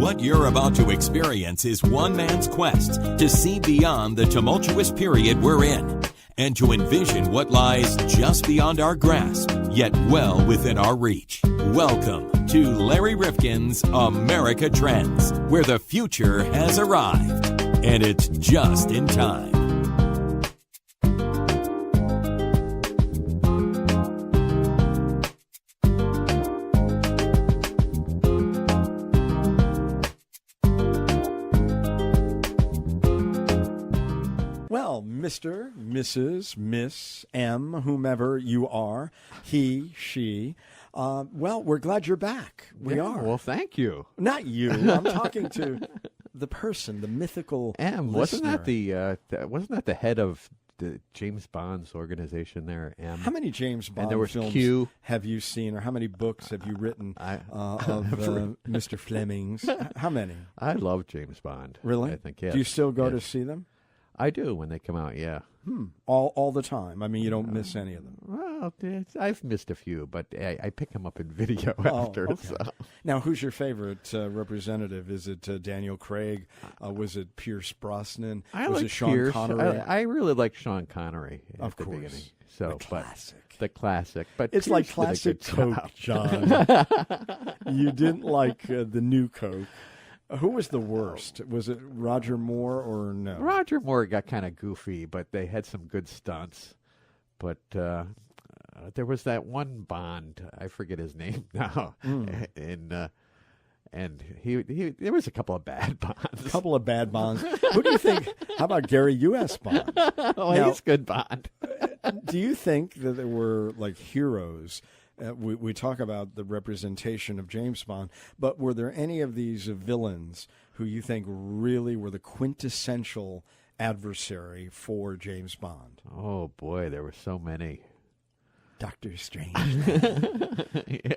What you're about to experience is one man's quest to see beyond the tumultuous period we're in and to envision what lies just beyond our grasp, yet well within our reach. Welcome to Larry Rifkin's America Trends, where the future has arrived, and it's just in time. Mr., Mrs., Miss, M, whomever you are, he, she. Well, we're glad you're back. We are. Well, thank you. Not you. I'm talking to the person, the mythical M. listener. Wasn't that the head of the James Bond's organization there? M. How many James Bond there was films Q. have you seen, or how many books have you written of Mr. Fleming's? How many? I love James Bond. Really? I think, yes. Do you still go to see them? I do when they come out, yeah. All the time. I mean, you don't miss any of them. Well, I've missed a few, but I pick them up in video after. Okay. So. Now, who's your favorite representative? Is it Daniel Craig? Was it Pierce Brosnan? Was it Sean Pierce. Connery? I really like Sean Connery at the course. beginning. So, The classic. The classic. But It's Pierce like did a classic good Coke, job. John. You didn't like the new Coke. Who was the worst? Was it Roger Moore or no? Roger Moore got kind of goofy, but they had some good stunts. But there was that one Bond, I forget his name now, and he there was a couple of bad Bonds. A couple of bad Bonds. Who do you think? How about Gary U.S. Bond? Oh, Now, he's good Bond. Do you think that there were like heroes? We talk about the representation of James Bond, but were there any of these villains who you think really were the quintessential adversary for James Bond? Oh, boy, there were so many. Doctor Strange.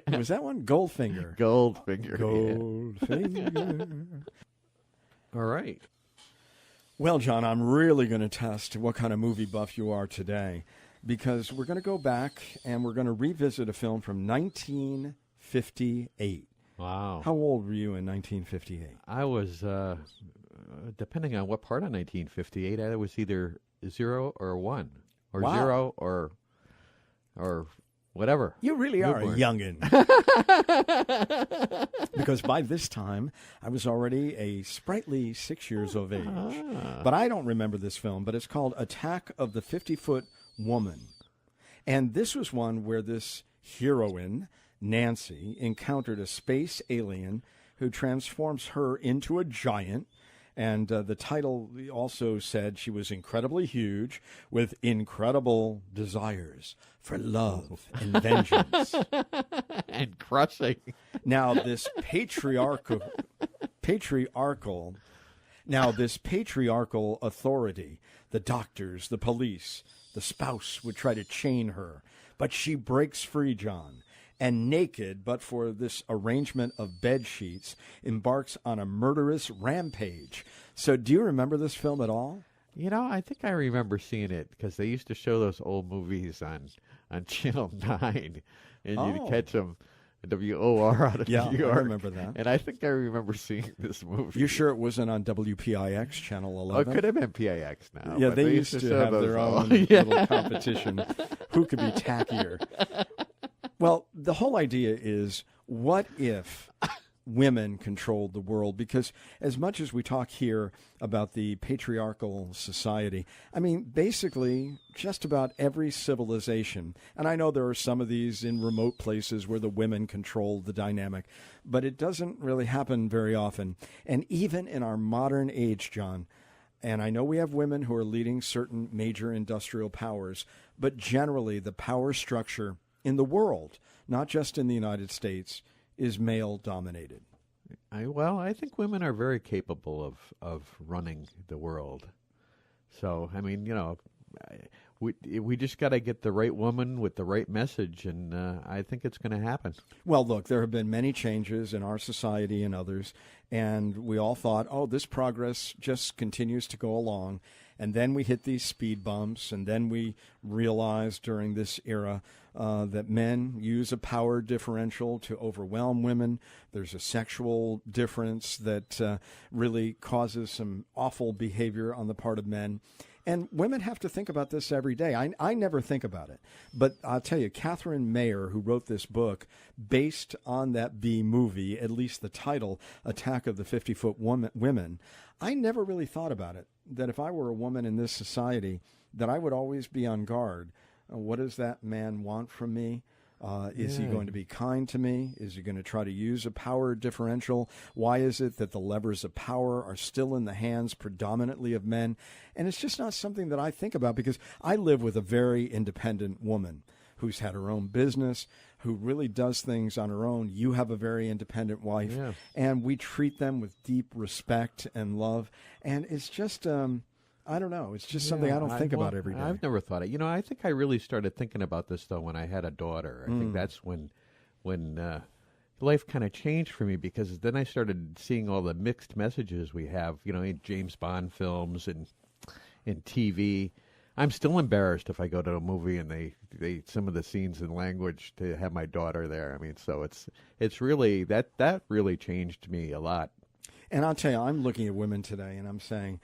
Was that one? Goldfinger. Goldfinger. Goldfinger. All right. Well, John, I'm really going to test what kind of movie buff you are today, because we're going to go back and we're going to revisit a film from 1958. Wow. How old were you in 1958? I was, depending on what part of 1958, I was either 0 or 1, or Wow. 0 or whatever. You really are a Newborn. youngin'. Because by this time, I was already a sprightly 6 years of age. But I don't remember this film, but it's called Attack of the 50-Foot Woman. And this was one where this heroine, Nancy, encountered a space alien who transforms her into a giant. And the title also said she was incredibly huge with incredical desires for love and vengeance. And crushing. Now, this patriarchal authority, the doctors, the police, the spouse would try to chain her, but she breaks free, John, and naked, but for this arrangement of bed sheets, embarks on a murderous rampage. So do you remember this film at all? You know, I think I remember seeing it because they used to show those old movies on Channel 9, and you'd catch them WOR out of New York. I remember that. And I think I remember seeing this movie. You sure it wasn't on WPIX Channel 11? Oh, it could have been PIX now. Yeah, but they used to show have those their all. own little competition. Who could be tackier? Well, the whole idea is, what if women controlled the world? Because as much as we talk here about the patriarchal society, I mean, basically just about every civilization, and I know there are some of these in remote places where the women control the dynamic, but it doesn't really happen very often. And even in our modern age, John, and I know we have women who are leading certain major industrial powers, but generally the power structure in the world, not just in the United States, is male-dominated. I think women are very capable of running the world. So, I mean, you know, we just got to get the right woman with the right message, and I think it's going to happen. Well, look, there have been many changes in our society and others, and we all thought, oh, this progress just continues to go along. And then we hit these speed bumps, and then we realize during this era that men use a power differential to overwhelm women. There's a sexual difference that really causes some awful behavior on the part of men. And women have to think about this every day. I never think about it. But I'll tell you, Catherine Mayer, who wrote this book based on that B movie, at least the title, Attack of the 50-Foot Women, I never really thought about it, that if I were a woman in this society, that I would always be on guard. What does that man want from me? Is he going to be kind to me? Is he going to try to use a power differential? Why is it that the levers of power are still in the hands predominantly of men? And it's just not something that I think about, because I live with a very independent woman who's had her own business, who really does things on her own. You have a very independent wife, and we treat them with deep respect and love. And it's just... I don't know. It's just something I don't think about every day. I've never thought it. I think I really started thinking about this, though, when I had a daughter. I think that's when life kind of changed for me, because then I started seeing all the mixed messages we have, in James Bond films and in TV. I'm still embarrassed if I go to a movie and they some of the scenes in language, to have my daughter there. I mean, so it's really, that really changed me a lot. And I'll tell you, I'm looking at women today and I'm saying,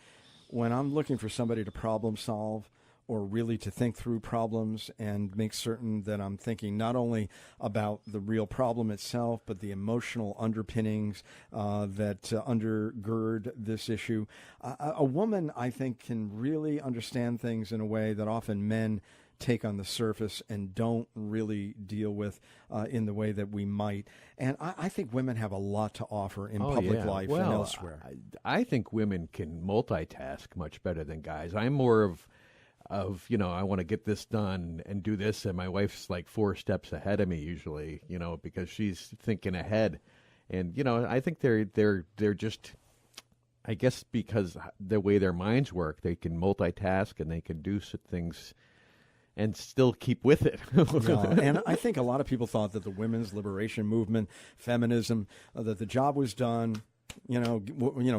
when I'm looking for somebody to problem solve, or really to think through problems and make certain that I'm thinking not only about the real problem itself, but the emotional underpinnings that undergird this issue, a woman, I think, can really understand things in a way that often men take on the surface and don't really deal with in the way that we might. And I think women have a lot to offer in public life and elsewhere. I think women can multitask much better than guys. I'm more of I want to get this done and do this, and my wife's like 4 steps ahead of me usually, because she's thinking ahead. And I think they're just, I guess, because the way their minds work, they can multitask and they can do things and still keep with it. And I think a lot of people thought that the women's liberation movement, feminism, that the job was done,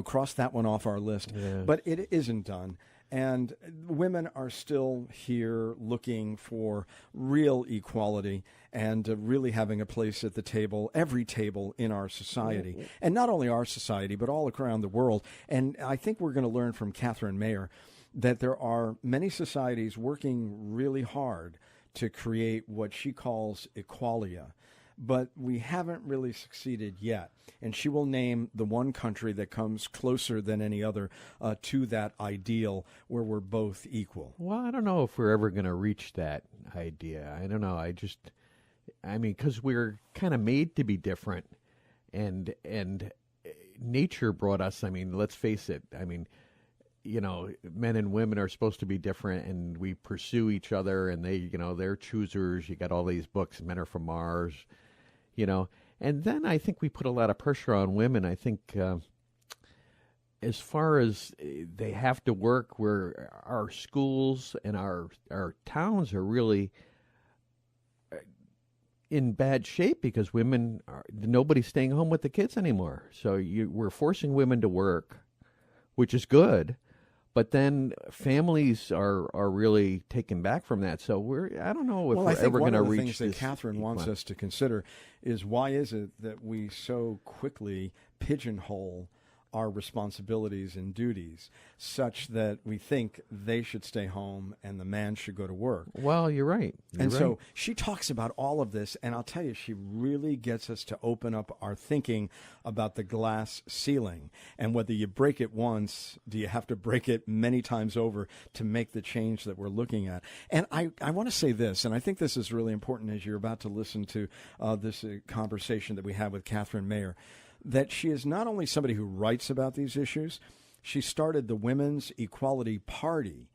cross that one off our list. Yeah. But it isn't done. And women are still here looking for real equality and really having a place at the table, every table in our society. And not only our society, but all around the world. And I think we're going to learn from Catherine Mayer that there are many societies working really hard to create what she calls Equalia, but we haven't really succeeded yet. And she will name the one country that comes closer than any other to that ideal where we're both equal. Well, I don't know if we're ever going to reach that idea. I don't know. Because we're kind of made to be different, and nature brought us. Let's face it. Men and women are supposed to be different, and we pursue each other, and they're choosers. You got all these books, Men Are From Mars, And then I think we put a lot of pressure on women. I think as far as they have to work, where our schools and our towns are really in bad shape, because nobody's staying home with the kids anymore. So we're forcing women to work, which is good. But then families are really taken back from that. So I don't know if we're ever going to reach this. One of the things that Catherine wants us to consider is, why is it that we so quickly pigeonhole our responsibilities and duties such that we think they should stay home and the man should go to work? Well, you're right. So she talks about all of this, and I'll tell you, she really gets us to open up our thinking about the glass ceiling, and whether you break it once, do you have to break it many times over to make the change that we're looking at? And I want to say this, and I think this is really important as you're about to listen to this conversation that we have with Catherine Mayer, that she is not only somebody who writes about these issues, she started the Women's Equality Party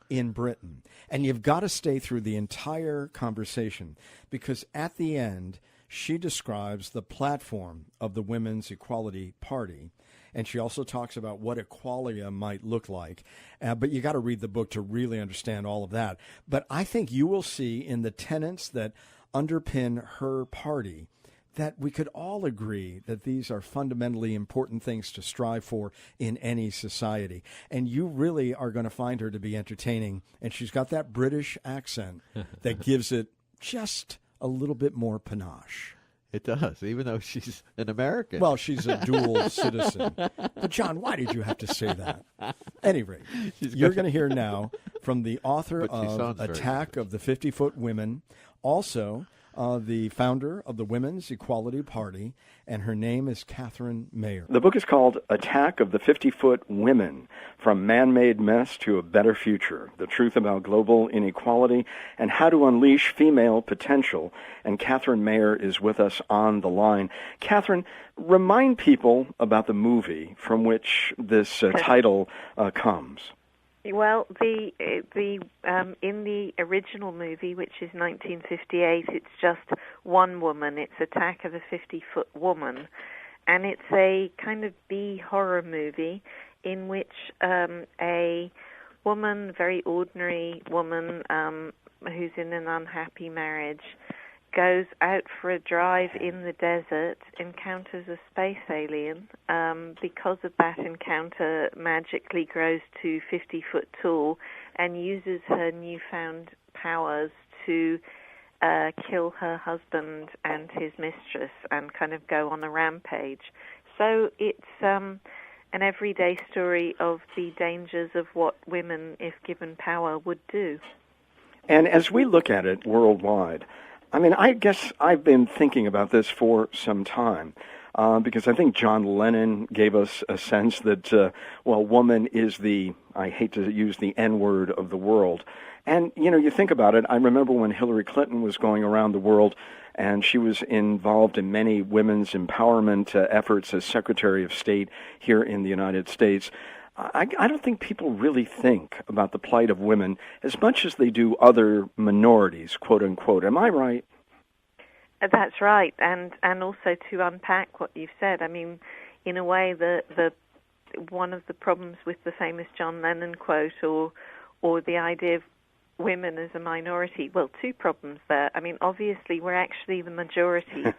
in Britain. And you've got to stay through the entire conversation, because at the end, she describes the platform of the Women's Equality Party. And she also talks about what Equalia might look like. But you got to read the book to really understand all of that. But I think you will see in the tenets that underpin her party that we could all agree that these are fundamentally important things to strive for in any society. And you really are going to find her to be entertaining. And she's got that British accent that gives it just a little bit more panache. It does, even though she's an American. Well, she's a dual citizen. But, John, why did you have to say that? At any rate, you're going to hear now from the author of Attack of the 50-Foot Women, also the founder of the Women's Equality Party, and her name is Catherine Mayer. The book is called Attack of the 50-Foot Women, From Man-Made Mess to a Better Future, The Truth About Global Inequality and How to Unleash Female Potential. And Catherine Mayer is with us on the line. Catherine, remind people about the movie from which this title comes. Well, in the original movie, which is 1958, it's just one woman. It's Attack of the 50-Foot Woman, and it's a kind of B-horror movie in which a woman, very ordinary woman, who's in an unhappy marriage, goes out for a drive in the desert, encounters a space alien. Because of that encounter, magically grows to 50 foot tall and uses her newfound powers to kill her husband and his mistress and kind of go on a rampage. So it's an everyday story of the dangers of what women, if given power, would do. And as we look at it worldwide, I mean, I guess I've been thinking about this for some time because I think John Lennon gave us a sense that, woman is the, I hate to use the N-word of the world. And, you think about it, I remember when Hillary Clinton was going around the world and she was involved in many women's empowerment efforts as Secretary of State here in the United States. I don't think people really think about the plight of women as much as they do other minorities, quote unquote. Am I right? That's right, and also to unpack what you've said. I mean, in a way, the one of the problems with the famous John Lennon quote, or the idea of women as a minority. Well, two problems there. I mean, obviously, we're actually the majority,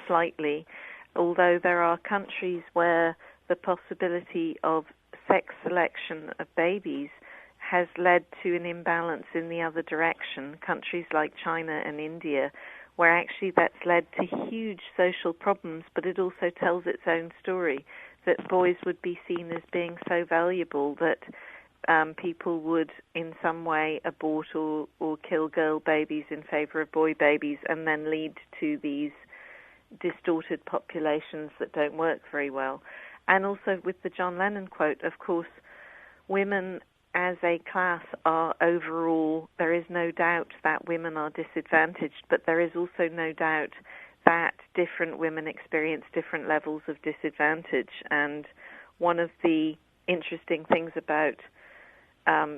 slightly, although there are countries where the possibility of sex selection of babies has led to an imbalance in the other direction, countries like China and India, where actually that's led to huge social problems, but it also tells its own story, that boys would be seen as being so valuable that people would in some way abort or kill girl babies in favor of boy babies, and then lead to these distorted populations that don't work very well. And also with the John Lennon quote, of course, women as a class are overall, there is no doubt that women are disadvantaged, but there is also no doubt that different women experience different levels of disadvantage. And one of the interesting things about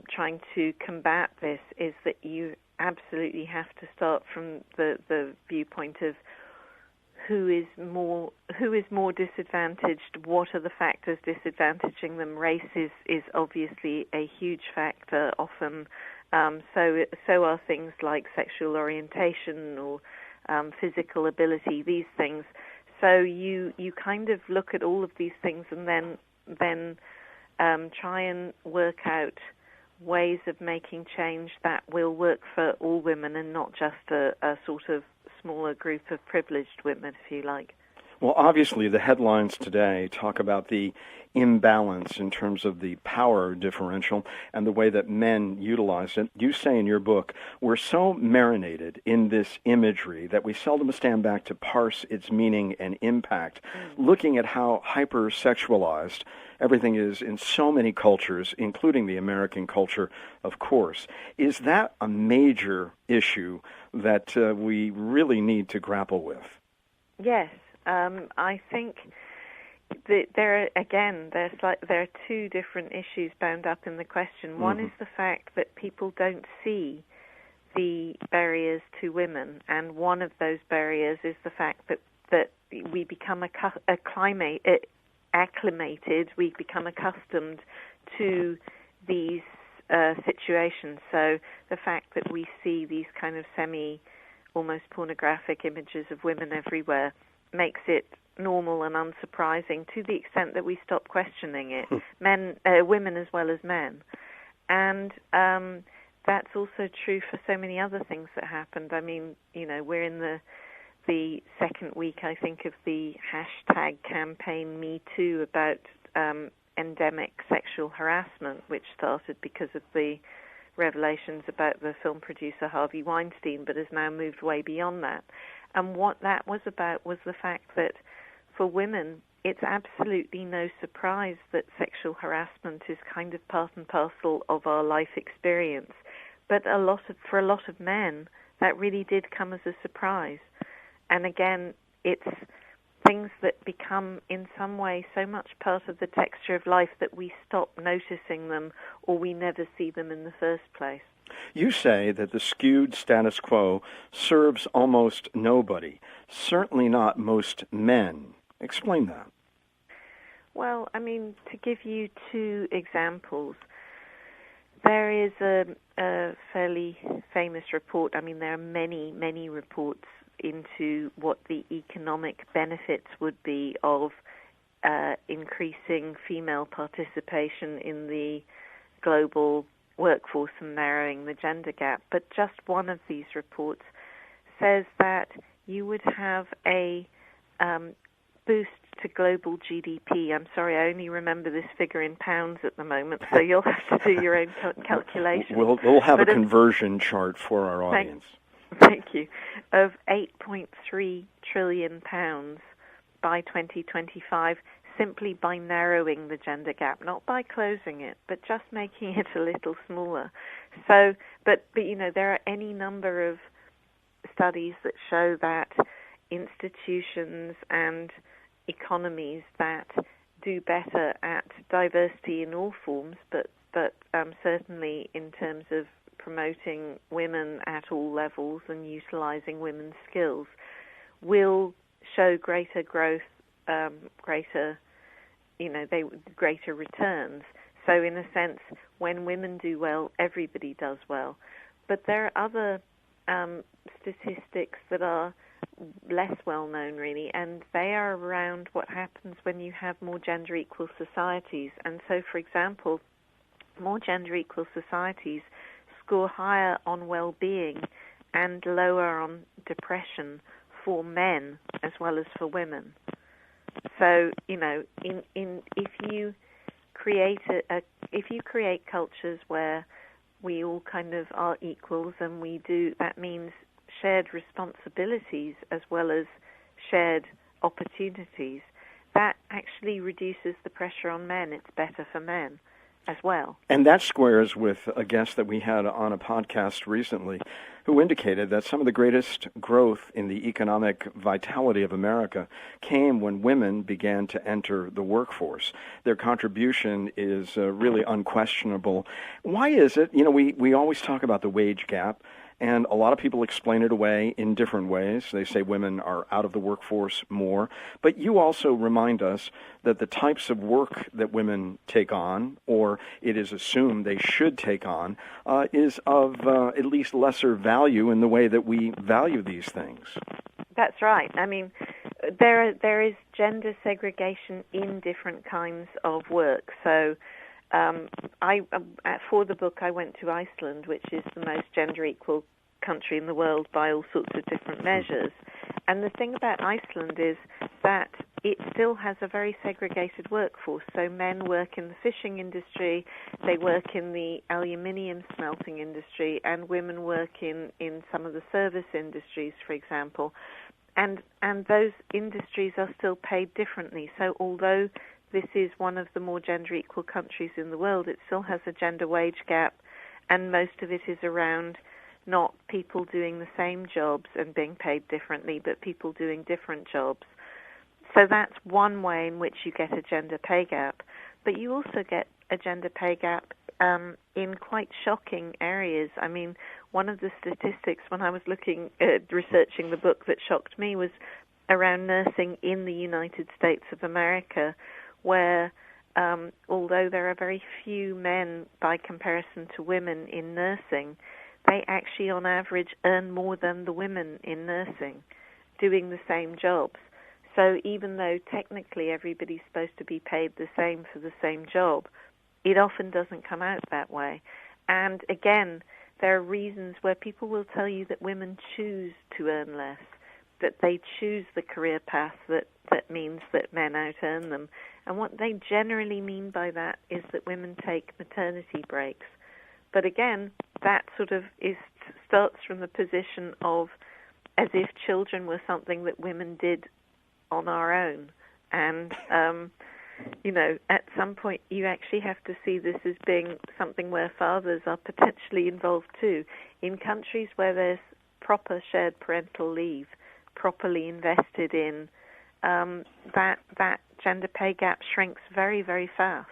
trying to combat this is that you absolutely have to start from the viewpoint of who is more disadvantaged, what are the factors disadvantaging them. Race is obviously a huge factor often, so are things like sexual orientation or physical ability, these things. So you kind of look at all of these things and then try and work out ways of making change that will work for all women and not just a sort of smaller group of privileged women, if you like. Well, obviously, the headlines today talk about the imbalance in terms of the power differential and the way that men utilize it. You say in your book, we're so marinated in this imagery that we seldom stand back to parse its meaning and impact, looking at how hypersexualized everything is in so many cultures, including the American culture, of course. Is that a major issue that we really need to grapple with? Yes. I think that there are two different issues bound up in the question. One is the fact that people don't see the barriers to women, and one of those barriers is the fact that we become acclimated, we become accustomed to these situations. So the fact that we see these kind of almost pornographic images of women everywhere makes it normal and unsurprising to the extent that we stop questioning it, women as well as men. And that's also true for so many other things that happened. I mean, we're in the second week, I think, of the hashtag campaign Me Too about endemic sexual harassment, which started because of the revelations about the film producer Harvey Weinstein, but has now moved way beyond that. And what that was about was the fact that for women, it's absolutely no surprise that sexual harassment is kind of part and parcel of our life experience. But for a lot of men, that really did come as a surprise. And again, it's things that become in some way so much part of the texture of life that we stop noticing them or we never see them in the first place. You say that the skewed status quo serves almost nobody, certainly not most men. Explain that. Well, I mean, to give you two examples, there is a fairly famous report. I mean, there are many, many reports into what the economic benefits would be of increasing female participation in the global workforce and narrowing the gender gap. But just one of these reports says that you would have a boost to global GDP. I'm sorry, I only remember this figure in pounds at the moment, so you'll have to do your own calculations. We'll have a conversion chart for our audience. Thank you. Of £8.3 trillion by 2025, simply by narrowing the gender gap, not by closing it, but just making it a little smaller. So, but there are any number of studies that show that institutions and economies that do better at diversity in all forms, but certainly in terms of promoting women at all levels and utilizing women's skills, will show greater growth, greater returns. So in a sense, when women do well, everybody does well. But there are other statistics that are less well known, really, and they are around what happens when you have more gender equal societies. And so, for example, more gender equal societies score higher on well-being and lower on depression for men as well as for women. So, if you create cultures where we all kind of are equals, and that means shared responsibilities as well as shared opportunities, that actually reduces the pressure on men. It's better for men as well. And that squares with a guest that we had on a podcast recently who indicated that some of the greatest growth in the economic vitality of America came when women began to enter the workforce. Their contribution is really unquestionable. Why is it? We always talk about the wage gap, and a lot of people explain it away in different ways. They say women are out of the workforce more. But you also remind us that the types of work that women take on, or it is assumed they should take on, is of at least lesser value in the way that we value these things. That's right. I mean, there is gender segregation in different kinds of work. So for the book, I went to Iceland, which is the most gender equal country in the world by all sorts of different measures. And the thing about Iceland is that it still has a very segregated workforce. So men work in the fishing industry, they work in the aluminium smelting industry, and women work in some of the service industries, for example. And those industries are still paid differently. So although this is one of the more gender equal countries in the world, it still has a gender wage gap, and most of it is around not people doing the same jobs and being paid differently, but people doing different jobs. So that's one way in which you get a gender pay gap. But you also get a gender pay gap in quite shocking areas. I mean, one of the statistics when I was researching the book that shocked me was around nursing in the United States of America, where although there are very few men by comparison to women in nursing, they actually on average earn more than the women in nursing doing the same jobs. So even though technically everybody's supposed to be paid the same for the same job, it often doesn't come out that way. And again, there are reasons where people will tell you that women choose to earn less, that they choose the career path that means that men out-earn them. And what they generally mean by that is that women take maternity breaks. But again, that sort of starts from the position of as if children were something that women did on our own. And, at some point you actually have to see this as being something where fathers are potentially involved too. In countries where there's proper shared parental leave, properly invested in, that gender pay gap shrinks very, very fast.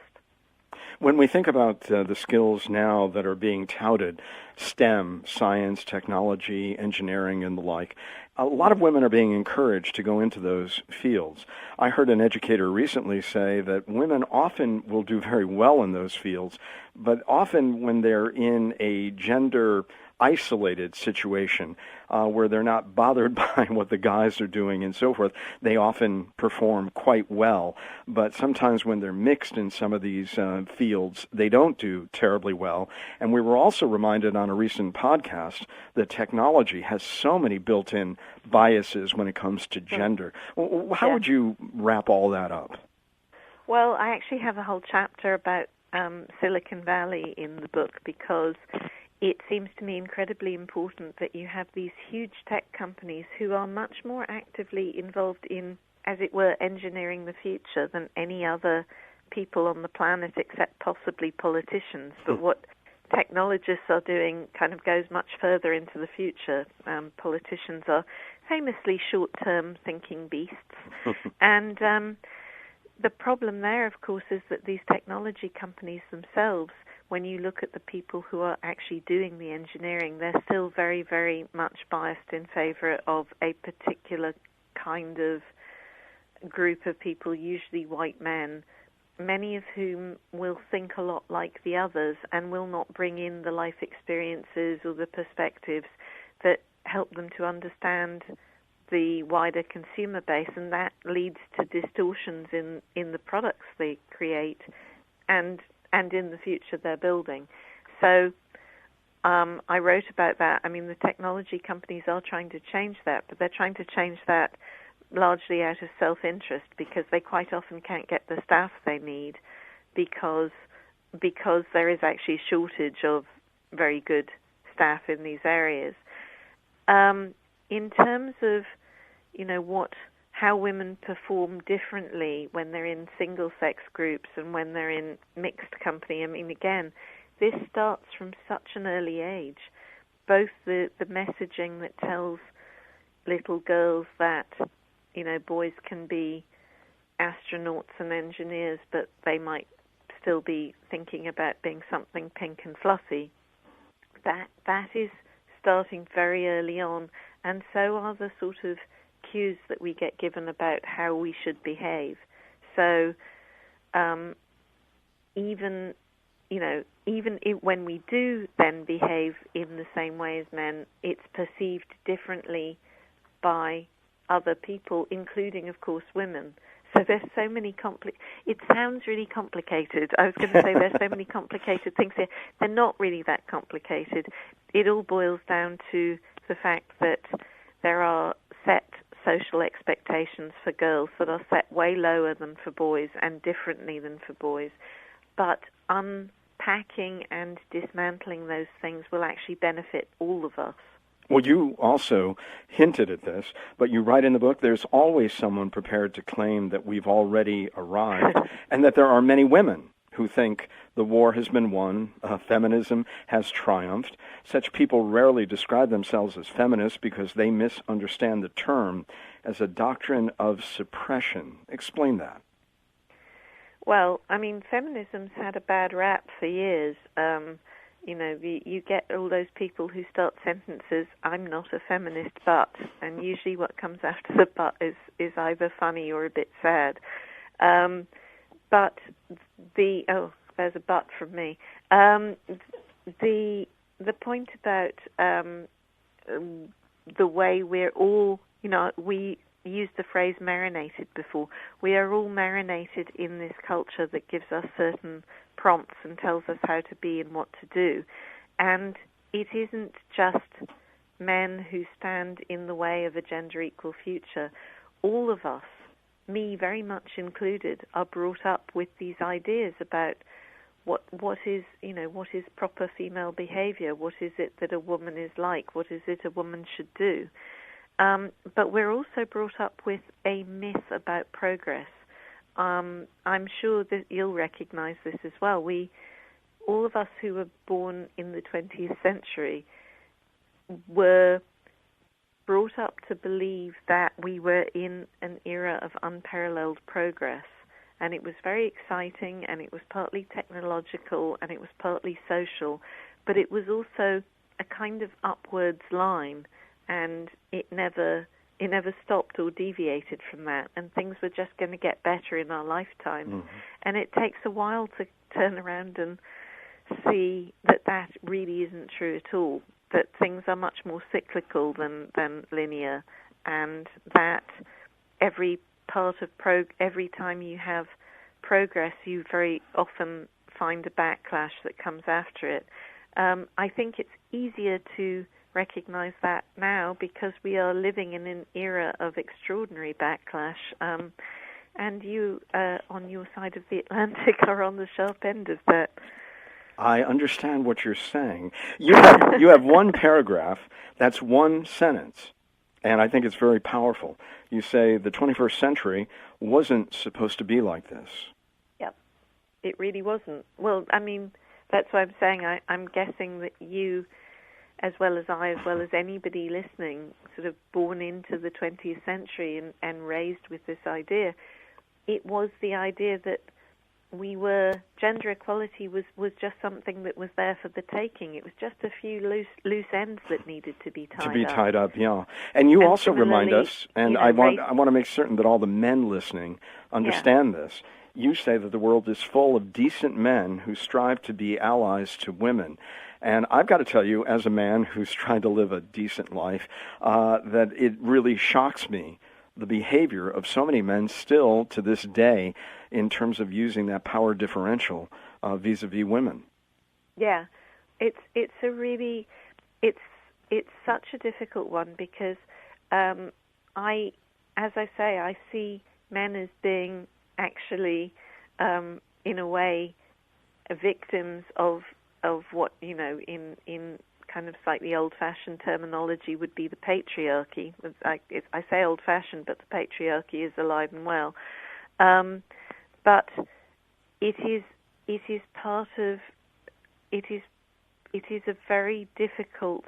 When we think about the skills now that are being touted, STEM, science, technology, engineering, and the like, a lot of women are being encouraged to go into those fields. I heard an educator recently say that women often will do very well in those fields, but often when they're in a gender isolated situation where they're not bothered by what the guys are doing and so forth, they often perform quite well. But sometimes when they're mixed in some of these fields, they don't do terribly well. And we were also reminded on a recent podcast that technology has so many built-in biases when it comes to gender. How would you wrap all that up? Well, I actually have a whole chapter about Silicon Valley in the book because it seems to me incredibly important that you have these huge tech companies who are much more actively involved in, as it were, engineering the future than any other people on the planet except possibly politicians. But what technologists are doing kind of goes much further into the future. Politicians are famously short-term thinking beasts. And the problem there, of course, is that these technology companies themselves, when you look at the people who are actually doing the engineering, they're still very, very much biased in favor of a particular kind of group of people, usually white men, many of whom will think a lot like the others and will not bring in the life experiences or the perspectives that help them to understand the wider consumer base, and that leads to distortions in the products they create and in the future they're building. So I wrote about that. I mean, the technology companies are trying to change that, but they're trying to change that largely out of self-interest because they quite often can't get the staff they need because there is actually a shortage of very good staff in these areas. In terms of, how women perform differently when they're in single-sex groups and when they're in mixed company. I mean, again, this starts from such an early age. Both the messaging that tells little girls that, boys can be astronauts and engineers, but they might still be thinking about being something pink and fluffy. That is starting very early on, and so are the sort of cues that we get given about how we should behave. So even when we do then behave in the same way as men, it's perceived differently by other people, including, of course, women. So there's so many it sounds really complicated. I was going to say there's so many complicated things here. They're not really that complicated. It all boils down to the fact that there are set social expectations for girls that are set way lower than for boys and differently than for boys. But unpacking and dismantling those things will actually benefit all of us. Well, you also hinted at this, but you write in the book, there's always someone prepared to claim that we've already arrived, and that there are many women who think the war has been won, feminism has triumphed. Such people rarely describe themselves as feminists because they misunderstand the term as a doctrine of suppression. Explain that. Well, I mean, feminism's had a bad rap for years. You get all those people who start sentences, I'm not a feminist, but, and usually what comes after the but is either funny or a bit sad. But there's a but from me. The point about the way we're all, we used the phrase marinated before. We are all marinated in this culture that gives us certain prompts and tells us how to be and what to do. And it isn't just men who stand in the way of a gender-equal future. All of us, me very much included, are brought up with these ideas about what is proper female behavior, what is it that a woman is like, what is it a woman should do. But we're also brought up with a myth about progress. I'm sure that you'll recognize this as well. All of us who were born in the 20th century were brought up to believe that we were in an era of unparalleled progress. And it was very exciting, and it was partly technological, and it was partly social, but it was also a kind of upwards line, and it never stopped or deviated from that, and things were just going to get better in our lifetime. Mm-hmm. And it takes a while to turn around and see that really isn't true at all, that things are much more cyclical than linear, and that every time you have progress, you very often find a backlash that comes after it. I think it's easier to recognize that now because we are living in an era of extraordinary backlash, and you, on your side of the Atlantic, are on the sharp end of that. I understand what you're saying. You have one paragraph, that's one sentence, and I think it's very powerful. You say the 21st century wasn't supposed to be like this. Yep, it really wasn't. Well, I mean, that's why I'm saying I'm guessing that you, as well as I, as well as anybody listening, sort of born into the 20th century and raised with this idea, it was the idea that gender equality was just something that was there for the taking. It was just a few loose ends that needed to be tied up. Yeah. And you also remind us, and I want to make certain that all the men listening understand this. You say that the world is full of decent men who strive to be allies to women. And I've got to tell you, as a man who's trying to live a decent life, that it really shocks me, the behavior of so many men still to this day in terms of using that power differential vis-a-vis women. Yeah, it's such a difficult one because I see men as being actually in a way victims of what in kind of slightly old-fashioned terminology would be the patriarchy. I say old-fashioned, but the patriarchy is alive and well. But it is a very difficult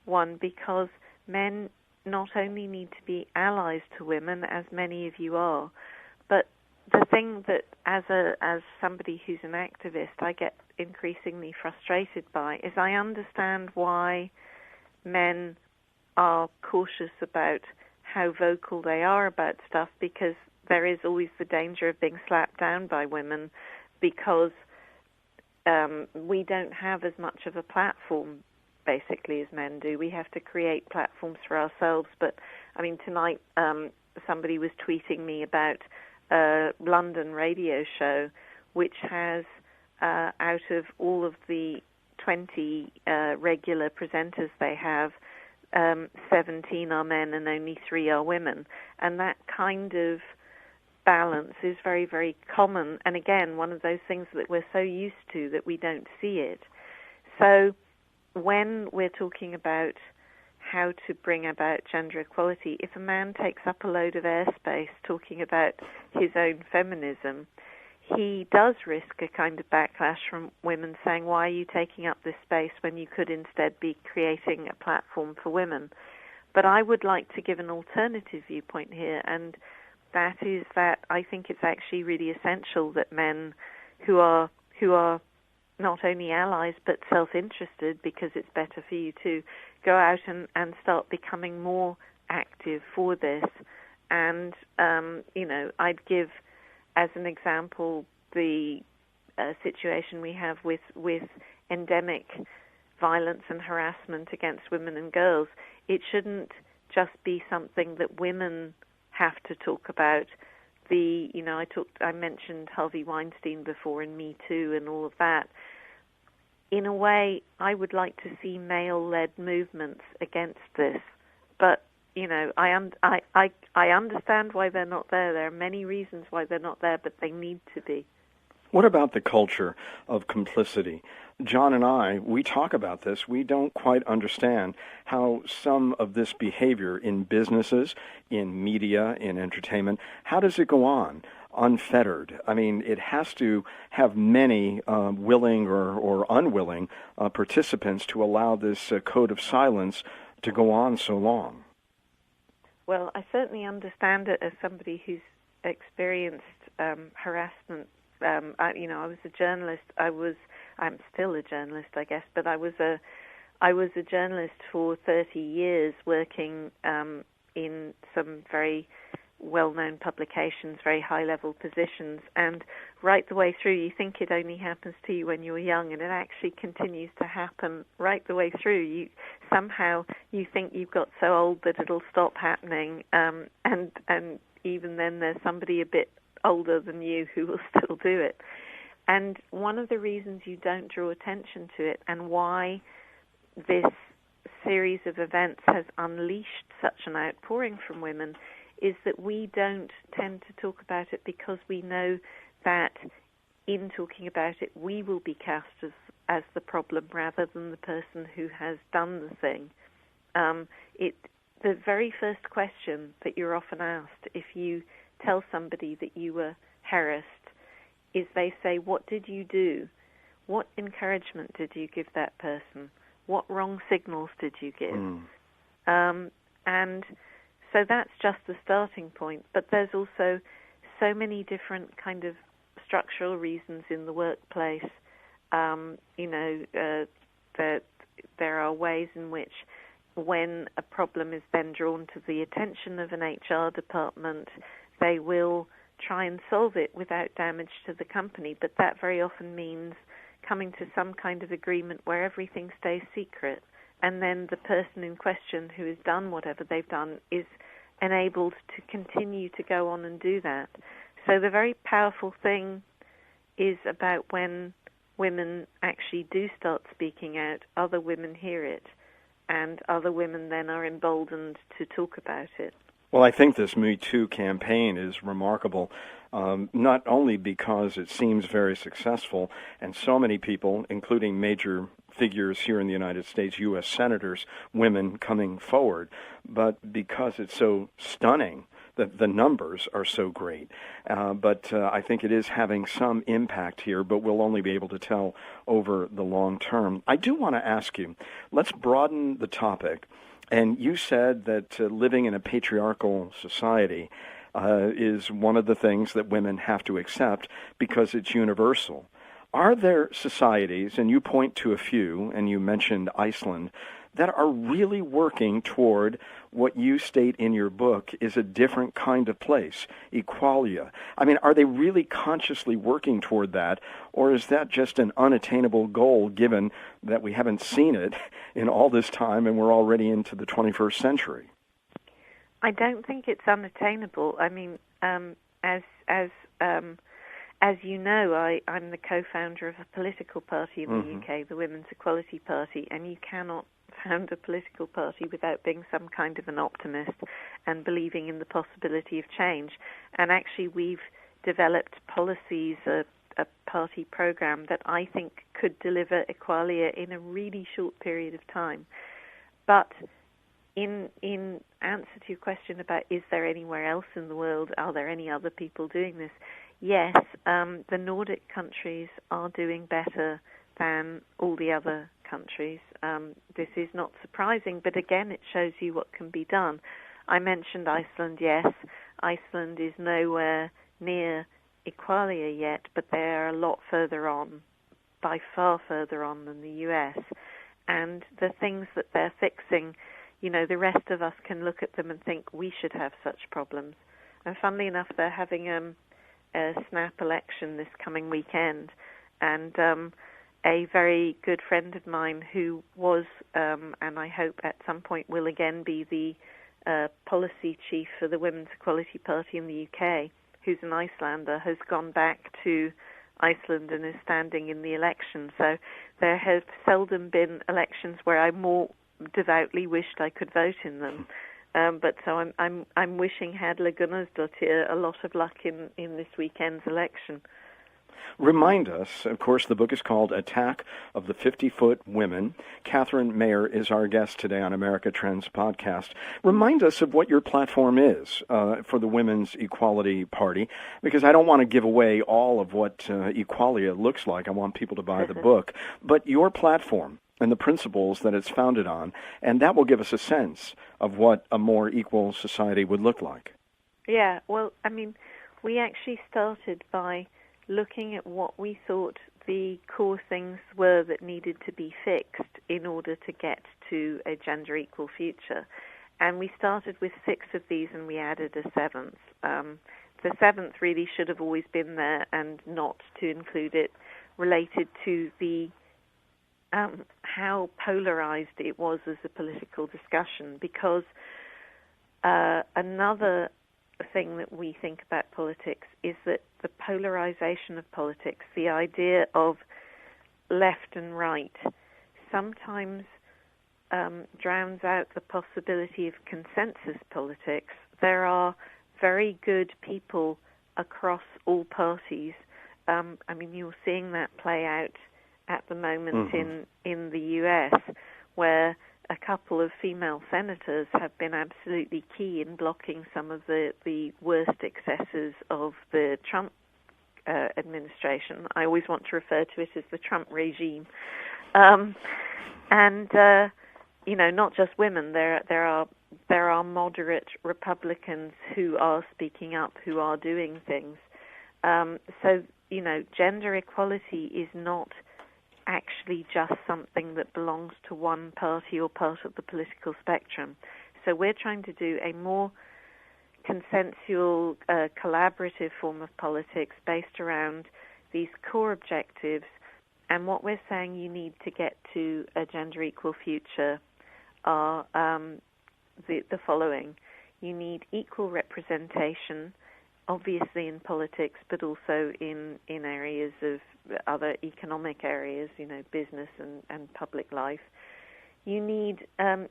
one because men not only need to be allies to women, as many of you are, but the thing that as somebody who's an activist I get increasingly frustrated by is I understand why men are cautious about how vocal they are about stuff, because there is always the danger of being slapped down by women because we don't have as much of a platform basically as men do. We have to create platforms for ourselves. But I mean, tonight somebody was tweeting me about a London radio show which has out of all of the 20 regular presenters they have, 17 are men and only 3 are women. And that kind of balance is very, very common. And again, one of those things that we're so used to that we don't see it. So when we're talking about how to bring about gender equality, if a man takes up a load of airspace talking about his own feminism, he does risk a kind of backlash from women saying, why are you taking up this space when you could instead be creating a platform for women? But I would like to give an alternative viewpoint here, and that is that I think it's actually really essential that men who are not only allies but self-interested, because it's better for you to go out and start becoming more active for this. And, I'd give as an example the situation we have with endemic violence and harassment against women and girls. It shouldn't just be something that women have to talk about I mentioned Harvey Weinstein before and Me Too and all of that. In a way, I would like to see male-led movements against this, but I understand why they're not there. There are many reasons why they're not there, but they need to be. What about the culture of complicity? John and I, we talk about this. We don't quite understand how some of this behavior in businesses, in media, in entertainment, how does it go on unfettered? I mean, it has to have many willing or unwilling participants to allow this code of silence to go on so long. Well, I certainly understand it as somebody who's experienced harassment. I was a journalist. I'm still a journalist, I guess, but I was a journalist for 30 years, working in some very well-known publications, very high-level positions, and right the way through, you think it only happens to you when you're young, and it actually continues to happen right the way through. Somehow you think you've got so old that it'll stop happening, and even then there's somebody a bit older than you who will still do it. And one of the reasons you don't draw attention to it, and why this series of events has unleashed such an outpouring from women, is that we don't tend to talk about it because we know that in talking about it, we will be cast as the problem rather than the person who has done the thing. The very first question that you're often asked if you tell somebody that you were harassed is they say, what did you do? What encouragement did you give that person? What wrong signals did you give? And so that's just the starting point. But there's also so many different kind of structural reasons in the workplace. That there are ways in which when a problem is then drawn to the attention of an HR department, they will try and solve it without damage to the company. But that very often means coming to some kind of agreement where everything stays secret, and then the person in question who has done whatever they've done is enabled to continue to go on and do that. So the very powerful thing is about when women actually do start speaking out, other women hear it, and other women then are emboldened to talk about it. Well, I think this Me Too campaign is remarkable, not only because it seems very successful, and so many people, including major figures here in the United States, U.S. senators, women coming forward, but because it's so stunning that the numbers are so great. But I think it is having some impact here, but we'll only be able to tell over the long term. I do want to ask you, let's broaden the topic. And you said that living in a patriarchal society is one of the things that women have to accept because it's universal. Are there societies, and you point to a few, and you mentioned Iceland, that are really working toward what you state in your book is a different kind of place, Equalia? I mean, are they really consciously working toward that, or is that just an unattainable goal given that we haven't seen it in all this time and we're already into the 21st century? I don't think it's unattainable. I mean, as you know, I'm the co-founder of a political party in the UK, the Women's Equality Party, and you cannot found a political party without being some kind of an optimist and believing in the possibility of change. And actually we've developed policies, a party program that I think could deliver Equalia in a really short period of time. But in answer to your question about is there anywhere else in the world, are there any other people doing this? Yes, the Nordic countries are doing better than all the other countries. This is not surprising, but again, it shows you what can be done. I mentioned Iceland, yes. Iceland is nowhere near Equalia yet, but they are a lot further on, by far further on than the US. And the things that they're fixing, the rest of us can look at them and think we should have such problems. And funnily enough, they're having a snap election this coming weekend, and a very good friend of mine who was, and I hope at some point will again be the policy chief for the Women's Equality Party in the UK, who's an Icelander, has gone back to Iceland and is standing in the election. So there have seldom been elections where I more devoutly wished I could vote in them. But so I'm wishing Hadla Gunnarsdottir a lot of luck in this weekend's election. Remind us, of course, the book is called Attack of the 50-Foot Women. Catherine Mayer is our guest today on America Trends podcast. Remind us of what your platform is for the Women's Equality Party, because I don't want to give away all of what Equalia looks like. I want people to buy the book. But your platform and the principles that it's founded on, and that will give us a sense of what a more equal society would look like. Yeah, well, I mean, we actually started by looking at what we thought the core things were that needed to be fixed in order to get to a gender equal future. And we started with 6 of these and we added a 7th. The 7th really should have always been there, and not to include it related to the how polarized it was as a political discussion, because another thing that we think about politics is that the polarization of politics, the idea of left and right, sometimes drowns out the possibility of consensus politics. There are very good people across all parties. I mean, you're seeing that play out at the moment in the U.S., where a couple of female senators have been absolutely key in blocking some of the worst excesses of the Trump administration. I always want to refer to it as the Trump regime. You know, not just women. There are moderate Republicans who are speaking up, who are doing things. So, you know, gender equality is not actually just something that belongs to one party or part of the political spectrum. So we're trying to do a more consensual, collaborative form of politics based around these core objectives. And what we're saying you need to get to a gender equal future are the following. You need equal representation, obviously in politics, but also in areas of other economic areas, you know, business and public life. You need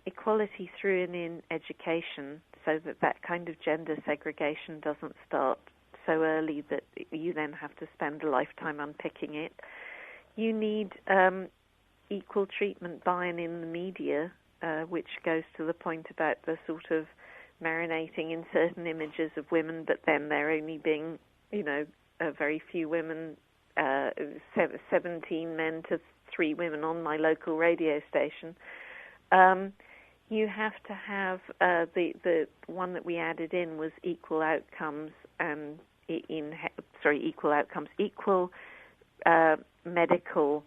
equality through and in education, so that kind of gender segregation doesn't start so early that you then have to spend a lifetime unpicking it. You need equal treatment by and in the media, which goes to the point about the sort of marinating in certain images of women, but then there only being, you know, very few women, 17 men to 3 women on my local radio station. You have to have the one that we added in was equal outcomes and equal medical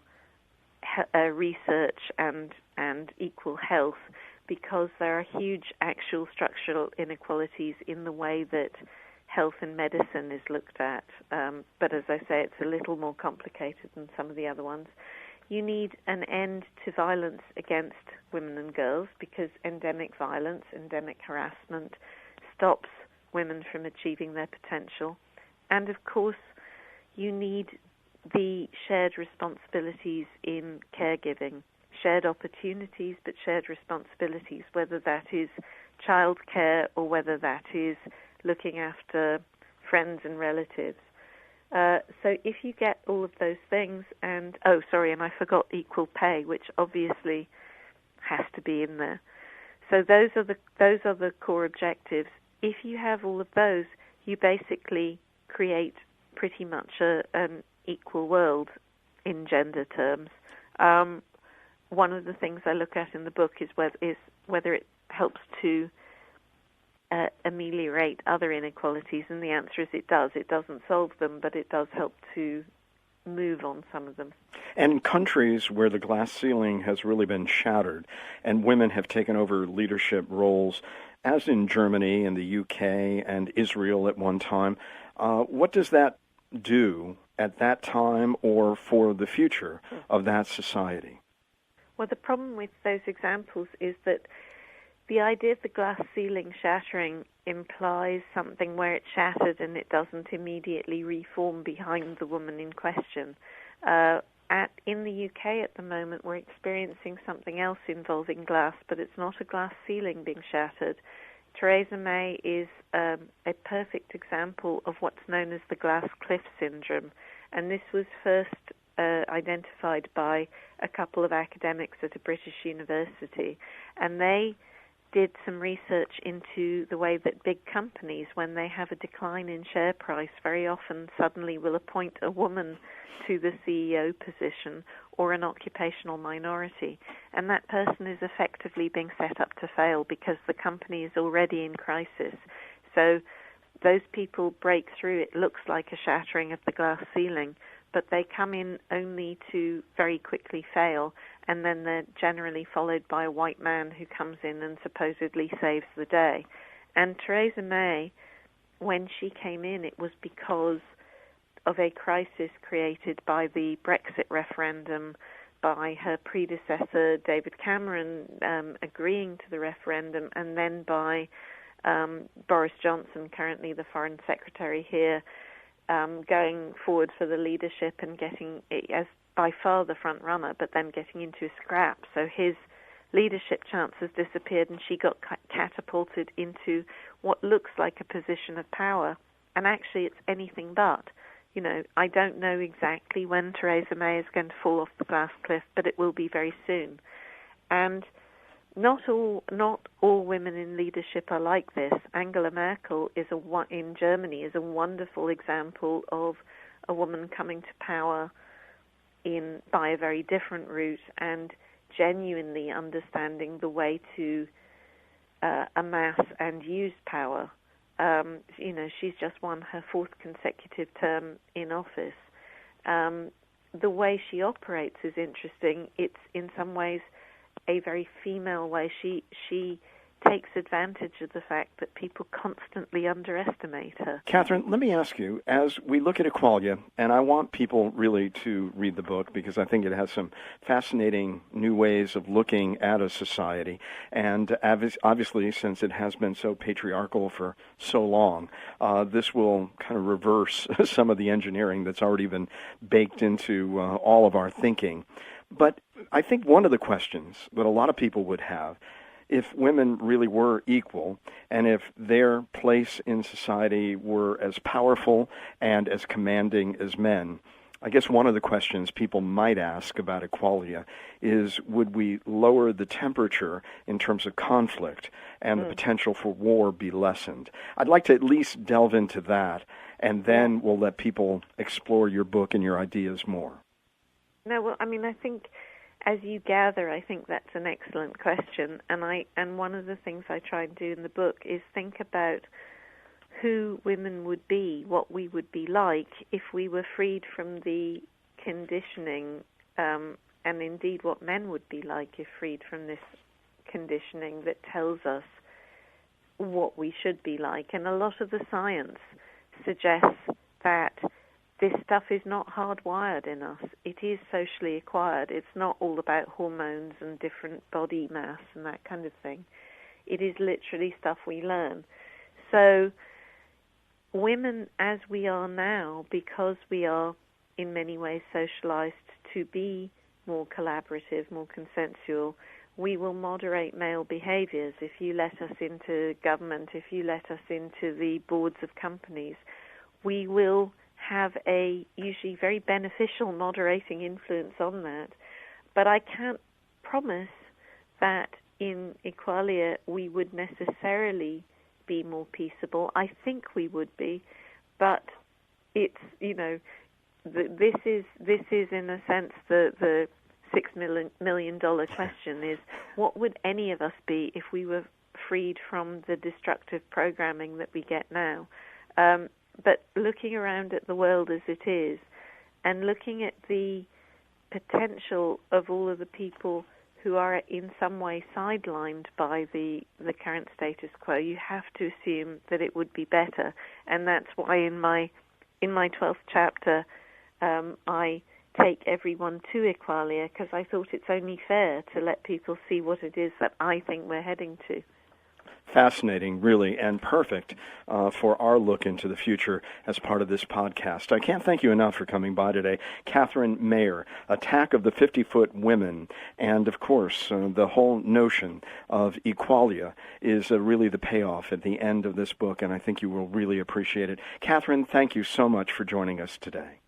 research and equal health, because there are huge actual structural inequalities in the way that health and medicine is looked at. But as I say, it's a little more complicated than some of the other ones. You need an end to violence against women and girls, because endemic violence, endemic harassment stops women from achieving their potential. And of course, you need the shared responsibilities in caregiving, shared opportunities, but shared responsibilities, whether that is childcare or whether that is looking after friends and relatives. So if you get all of those things, and I forgot equal pay, which obviously has to be in there. So those are the core objectives. If you have all of those, you basically create pretty much an equal world in gender terms. One of the things I look at in the book is whether it helps to ameliorate other inequalities, and the answer is it does. It doesn't solve them, but it does help to move on some of them. And in countries where the glass ceiling has really been shattered and women have taken over leadership roles, as in Germany and the UK and Israel at one time, what does that do at that time or for the future of that society? Well, the problem with those examples is that the idea of the glass ceiling shattering implies something where it's shattered and it doesn't immediately reform behind the woman in question. In the UK at the moment, we're experiencing something else involving glass, but it's not a glass ceiling being shattered. Theresa May is a perfect example of what's known as the glass cliff syndrome, and this was first identified by a couple of academics at a British university, and they did some research into the way that big companies, when they have a decline in share price, very often suddenly will appoint a woman to the CEO position or an occupational minority. And that person is effectively being set up to fail because the company is already in crisis. So those people break through. It looks like a shattering of the glass ceiling, but they come in only to very quickly fail, and then they're generally followed by a white man who comes in and supposedly saves the day. And Theresa May, when she came in, it was because of a crisis created by the Brexit referendum, by her predecessor, David Cameron, agreeing to the referendum, and then by Boris Johnson, currently the Foreign Secretary here, going forward for the leadership and getting it as by far the front runner, but then getting into a scrap. So his leadership chances disappeared, and she got catapulted into what looks like a position of power. And actually, it's anything but. You know, I don't know exactly when Theresa May is going to fall off the glass cliff, but it will be very soon. And not all women in leadership are like this. Angela Merkel in Germany is a wonderful example of a woman coming to power by a very different route and genuinely understanding the way to amass and use power. She's just won her fourth consecutive term in office. The way she operates is interesting. It's in some ways a very female way. She takes advantage of the fact that people constantly underestimate her. Catherine, let me ask you, as we look at Equalia, and I want people really to read the book because I think it has some fascinating new ways of looking at a society, and obviously, since it has been so patriarchal for so long, this will kind of reverse some of the engineering that's already been baked into all of our thinking. But I think one of the questions that a lot of people would have, if women really were equal and if their place in society were as powerful and as commanding as men, I guess one of the questions people might ask about Equalia is, would we lower the temperature in terms of conflict and the potential for war be lessened? I'd like to at least delve into that, and then we'll let people explore your book and your ideas more. No, well, I mean, I think, as you gather, I think that's an excellent question, and one of the things I try and do in the book is think about who women would be, what we would be like if we were freed from the conditioning, and indeed what men would be like if freed from this conditioning that tells us what we should be like. And a lot of the science suggests that this stuff is not hardwired in us. It is socially acquired. It's not all about hormones and different body mass and that kind of thing. It is literally stuff we learn. So women as we are now, because we are in many ways socialized to be more collaborative, more consensual, we will moderate male behaviors. If you let us into government, if you let us into the boards of companies, we will have a usually very beneficial moderating influence on that. But I can't promise that in Equalia we would necessarily be more peaceable. I think we would be, but it's, this is in a sense the $6 million question is, what would any of us be if we were freed from the destructive programming that we get now? But looking around at the world as it is, and looking at the potential of all of the people who are in some way sidelined by the current status quo, you have to assume that it would be better. And that's why in my 12th chapter, I take everyone to Equalia, because I thought it's only fair to let people see what it is that I think we're heading to. Fascinating, really, and perfect for our look into the future as part of this podcast. I can't thank you enough for coming by today. Catherine Mayer, Attack of the 50-Foot Women, and, of course, the whole notion of Equalia is really the payoff at the end of this book, and I think you will really appreciate it. Catherine, thank you so much for joining us today.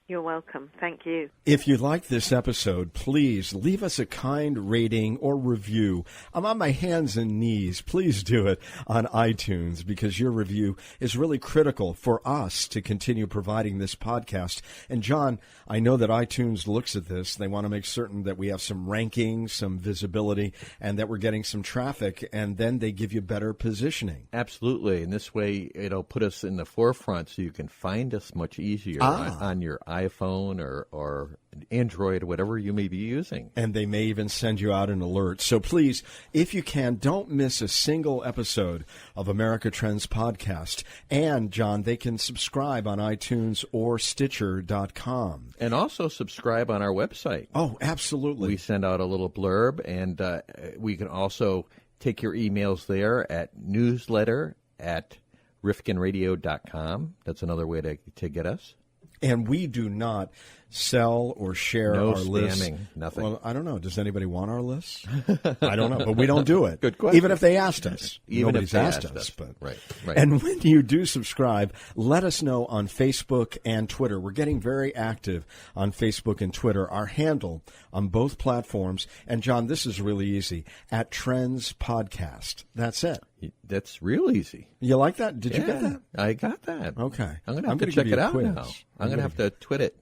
You're welcome. Thank you. If you like this episode, please leave us a kind rating or review. I'm on my hands and knees. Please do it on iTunes, because your review is really critical for us to continue providing this podcast. And John, I know that iTunes looks at this. They want to make certain that we have some rankings, some visibility, and that we're getting some traffic, and then they give you better positioning. Absolutely. And this way, it'll put us in the forefront so you can find us much easier on your iPhone or Android, whatever you may be using. And they may even send you out an alert. So please, if you can, don't miss a single episode of America Trends Podcast. And, John, they can subscribe on iTunes or Stitcher.com. And also subscribe on our website. Oh, absolutely. We send out a little blurb, and we can also take your emails there at newsletter@rifkinradio.com. That's another way to get us. And we do not sell or share no our lists. Spamming, nothing. Well, I don't know. Does anybody want our lists? I don't know, but we don't do it. Good question. Even if they asked us. Even Nobody's if they asked us. But. Right. And when you do subscribe, let us know on Facebook and Twitter. We're getting very active on Facebook and Twitter. Our handle on both platforms, and John, this is really easy, @Trends Podcast. That's it. That's real easy. You like that? Did you get that? I got that. Okay. I'm going to have to gonna check give you it a out quiz. now. I'm going to have to twit it.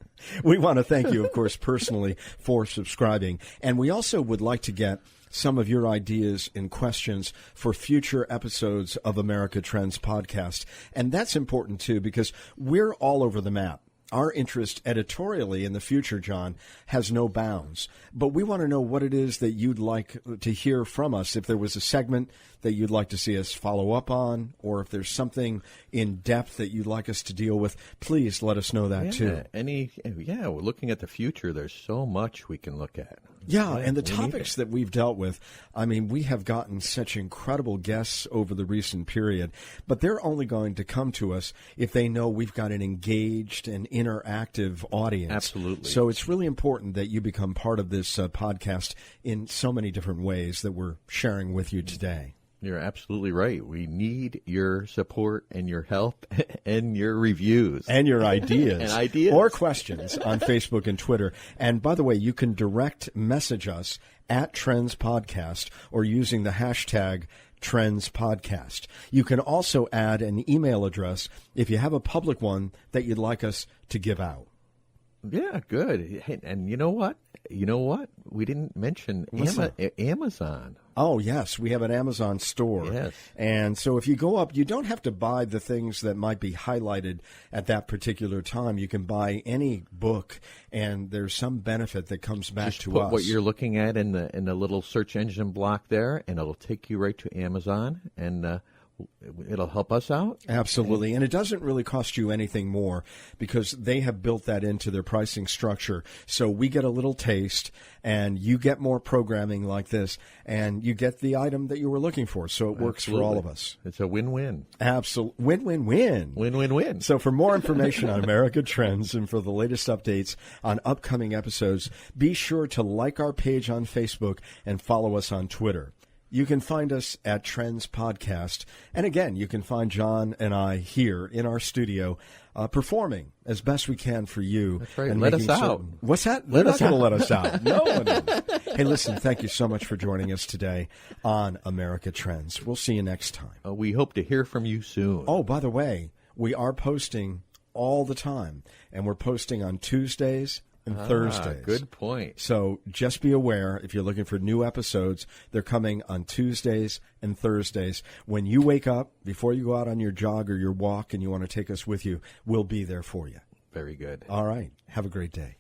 We want to thank you, of course, personally for subscribing. And we also would like to get some of your ideas and questions for future episodes of America Trends Podcast. And that's important, too, because we're all over the map. Our interest editorially in the future, John, has no bounds. But we want to know what it is that you'd like to hear from us. If there was a segment that you'd like to see us follow up on, or if there's something in depth that you'd like us to deal with, please let us know that, too. We're looking at the future. There's so much we can look at. Yeah, and the topics that we've dealt with, I mean, we have gotten such incredible guests over the recent period, but they're only going to come to us if they know we've got an engaged and interactive audience. Absolutely. So it's really important that you become part of this podcast in so many different ways that we're sharing with you today. You're absolutely right. We need your support and your help and your reviews. And your ideas. And ideas. Or questions on Facebook and Twitter. And by the way, you can direct message us @Trends Podcast or using the hashtag Trends Podcast. You can also add an email address if you have a public one that you'd like us to give out. Yeah, good. Hey, and you know what? We didn't mention Amazon. Oh, yes. We have an Amazon store. Yes. And so if you go up, you don't have to buy the things that might be highlighted at that particular time. You can buy any book, and there's some benefit that comes back Just to put us. what you're looking at in the little search engine block there, and it'll take you right to Amazon, and it'll help us out. Absolutely. And it doesn't really cost you anything more because they have built that into their pricing structure. So we get a little taste and you get more programming like this and you get the item that you were looking for. So it works for all of us. It's a win-win. Absolutely. Win-win-win. Win-win-win. So for more information on America Trends and for the latest updates on upcoming episodes, be sure to like our page on Facebook and follow us on Twitter. You can find us at Trends Podcast. And again, you can find John and I here in our studio performing as best we can for you. That's right. And Let us making out. certain- What's that? Let They're us not going to out. let us out. No one is. Hey, listen, thank you so much for joining us today on America Trends. We'll see you next time. We hope to hear from you soon. Oh, by the way, we are posting all the time. And we're posting on Tuesdays and Thursdays. Good point. So just be aware, if you're looking for new episodes, they're coming on Tuesdays and Thursdays. When you wake up, before you go out on your jog or your walk and you want to take us with you, we'll be there for you. Very good. All right. Have a great day.